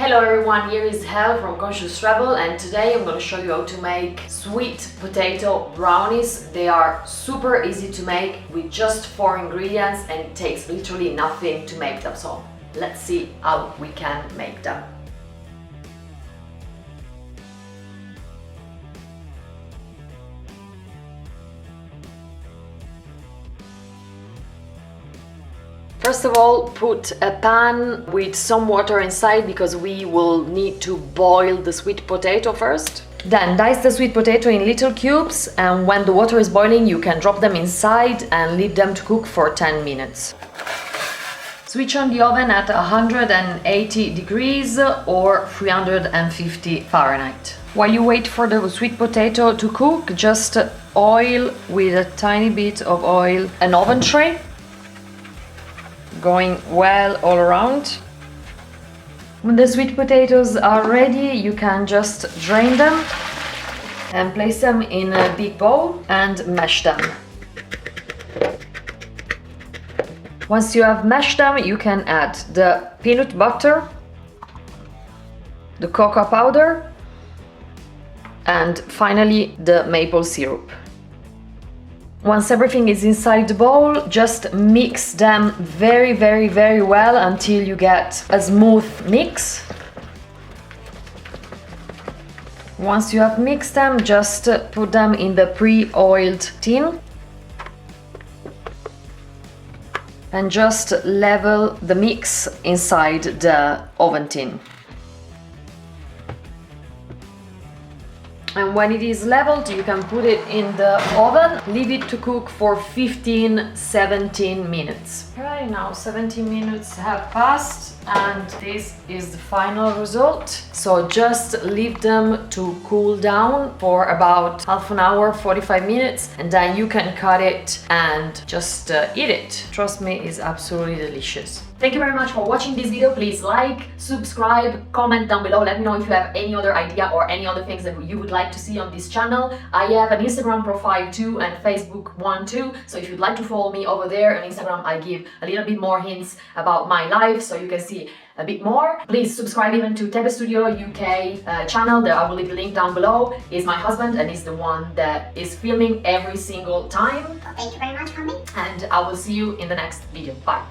Hello everyone, here is Hel from Conscious Rebhell, and today I'm going to show you how to make sweet potato brownies. They are super easy to make with just 4 ingredients and it takes literally nothing to make them. So let's see how we can make them. First of all, put a pan with some water inside because we will need to boil the sweet potato first. Then dice the sweet potato in little cubes, and when the water is boiling you can drop them inside and leave them to cook for 10 minutes. Switch on the oven at 180 degrees or 350 Fahrenheit. While you wait for the sweet potato to cook, just oil with a tiny bit of oil an oven tray, going well all around. When the sweet potatoes are ready, you can just drain them and place them in a big bowl and mash them. Once you have mashed them, you can add the peanut butter, the cocoa powder, and finally the maple syrup. Once everything is inside the bowl, just mix them very well until you get a smooth mix. Once you have mixed them, just put them in the pre-oiled tin and just level the mix inside the oven tin. And when it is leveled, you can put it in the oven, leave it to cook for 15-17 minutes. Right now 17 minutes have passed and this is the final result. So just leave them to cool down for about half an hour, 45 minutes, and then you can cut it and just eat it. Trust me, it's absolutely delicious. Thank you very much for watching this video. Please like, subscribe, comment down below. Let me know if you have any other idea or any other things that you would like to see on this channel. I have an Instagram profile too and Facebook one too. So if you'd like to follow me over there on Instagram, I give a little bit more hints about my life so you can see a bit more. Please subscribe even to Tebe Studio UK channel. There I will leave the link down below. He's my husband and he's the one that is filming every single time. Thank you very much, honey. And I will see you in the next video. Bye.